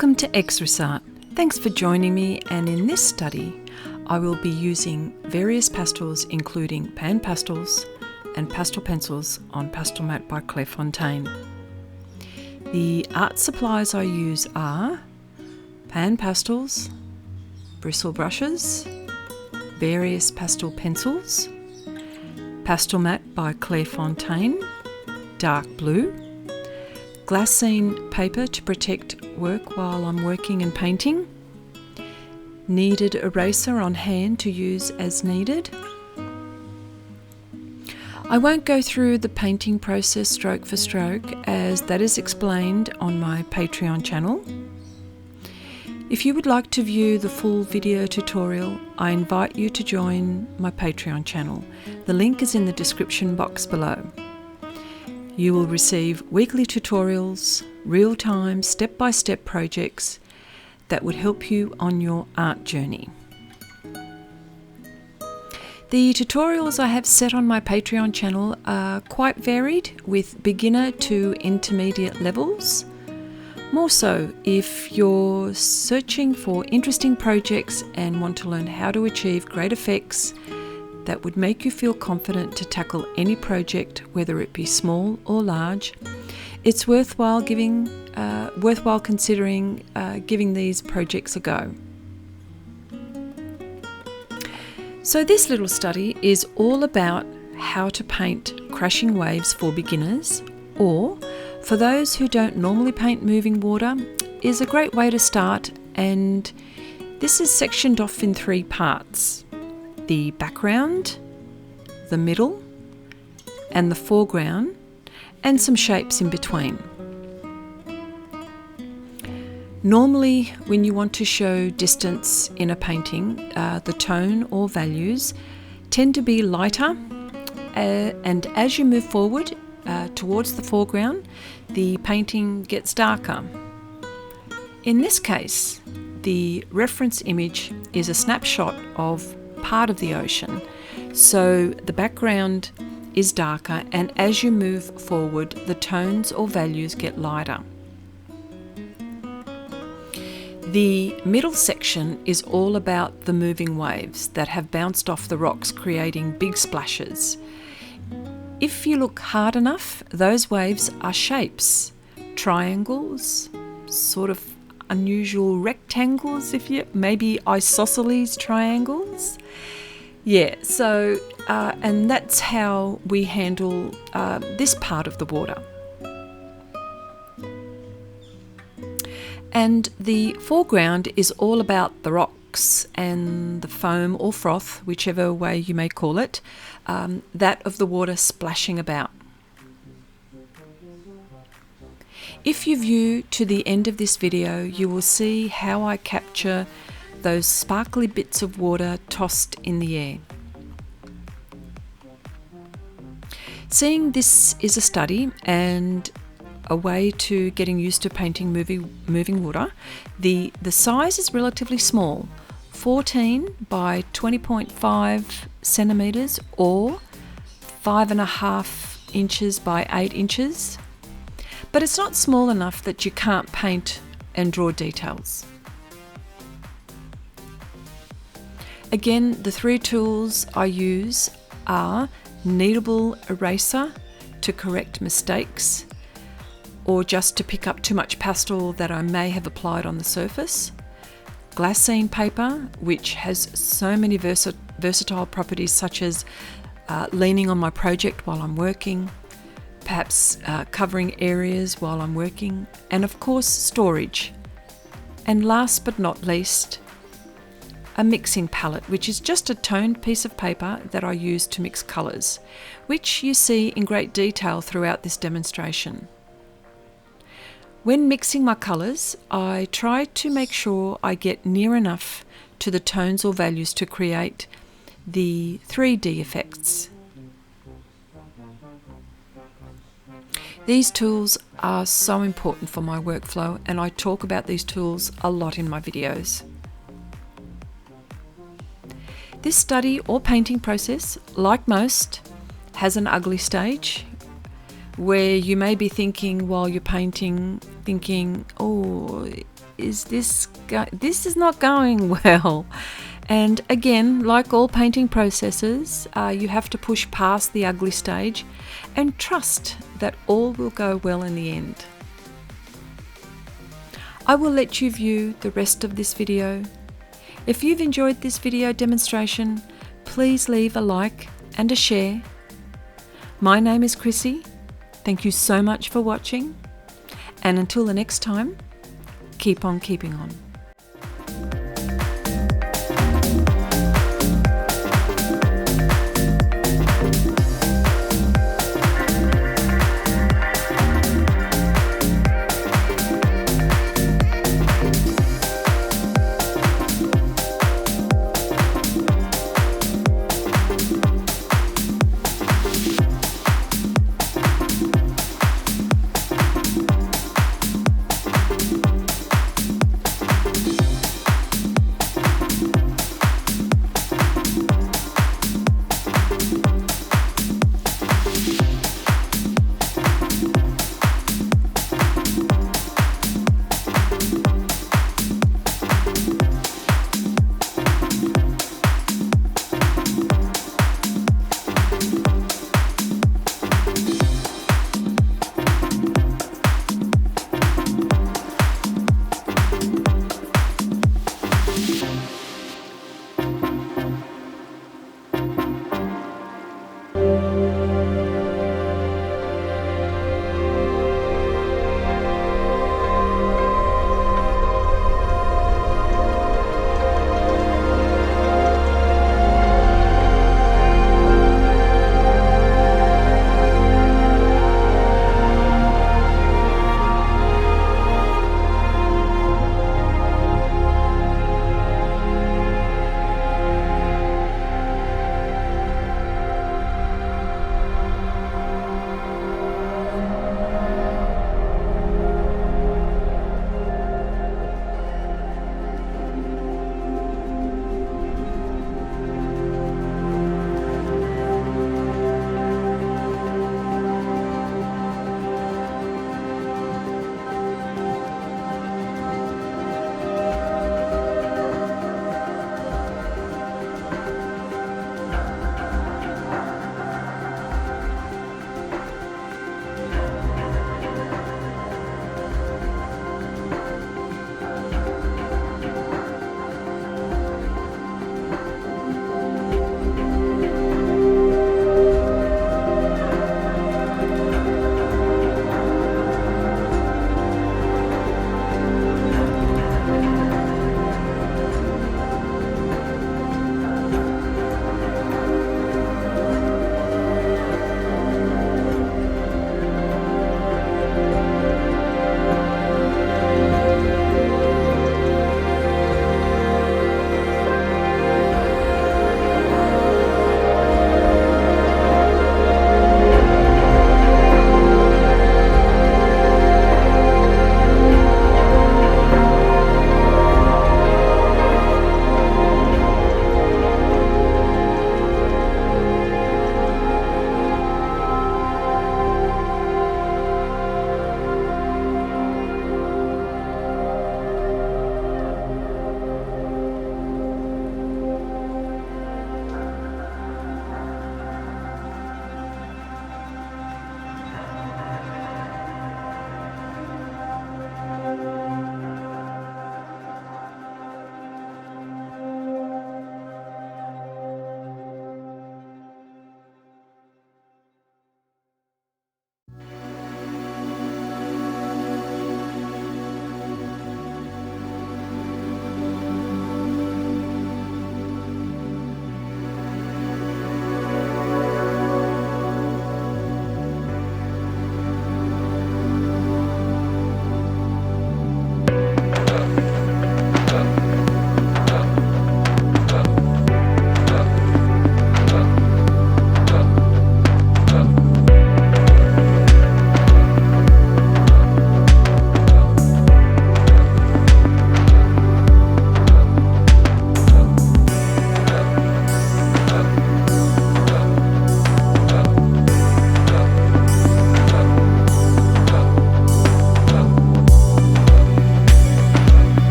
Welcome to Xrissart. Thanks for joining me, and in this study I will be using various pastels including Panpastels and pastel pencils on Pastelmat by Clairefontaine. The art supplies I use are Panpastels, Bristle Brushes, various pastel pencils, Pastelmat by Clairefontaine, dark blue, Glassine Paper to protect work while I'm working and painting, Kneaded eraser on hand to use as needed. I won't go through the painting process stroke for stroke, as that is explained on my Patreon channel. If you would like to view the full video tutorial, I invite you to join my Patreon channel. The link is in the description box below. You will receive weekly tutorials, real-time, step-by-step projects that would help you on your art journey. The tutorials I have set on my Patreon channel are quite varied, with beginner to intermediate levels. More so if you're searching for interesting projects and want to learn how to achieve great effects that would make you feel confident to tackle any project, whether it be small or large. It's worthwhile considering giving these projects a go. So this little study is all about how to paint crashing waves for beginners, or for those who don't normally paint moving water, is a great way to start, and this is sectioned off in 3 parts: the background, the middle, and the foreground, and some shapes in between. Normally, when you want to show distance in a painting, the tone or values tend to be lighter, and as you move forward towards the foreground, the painting gets darker. In this case, the reference image is a snapshot of part of the ocean, so the background is darker, and as you move forward, the tones or values get lighter. The middle section is all about the moving waves that have bounced off the rocks, creating big splashes. If you look hard enough, those waves are shapes, triangles, sort of unusual rectangles, maybe isosceles triangles. Yeah, so and that's how we handle this part of the water. And the foreground is all about the rocks and the foam or froth, whichever way you may call it, that of the water splashing about. If you view to the end of this video, you will see how I capture those sparkly bits of water tossed in the air. Seeing this is a study and a way to getting used to painting moving water, the size is relatively small, 14 by 20.5 centimetres or 5.5 inches by 8 inches. But it's not small enough that you can't paint and draw details. Again, the 3 tools I use are kneadable eraser to correct mistakes or just to pick up too much pastel that I may have applied on the surface, glassine paper, which has so many versatile properties, such as leaning on my project while I'm working, perhaps covering areas while I'm working, and of course storage. And last but not least, a mixing palette, which is just a toned piece of paper that I use to mix colours, which you see in great detail throughout this demonstration. When mixing my colours, I try to make sure I get near enough to the tones or values to create the 3D effects. These tools are so important for my workflow, and I talk about these tools a lot in my videos. This study or painting process, like most, has an ugly stage where you may be thinking while you're painting, oh, this is not going well. And again, like all painting processes, you have to push past the ugly stage and trust that all will go well in the end. I will let you view the rest of this video. If you've enjoyed this video demonstration, please leave a like and a share. My name is Chrissy. Thank you so much for watching. And until the next time, keep on keeping on.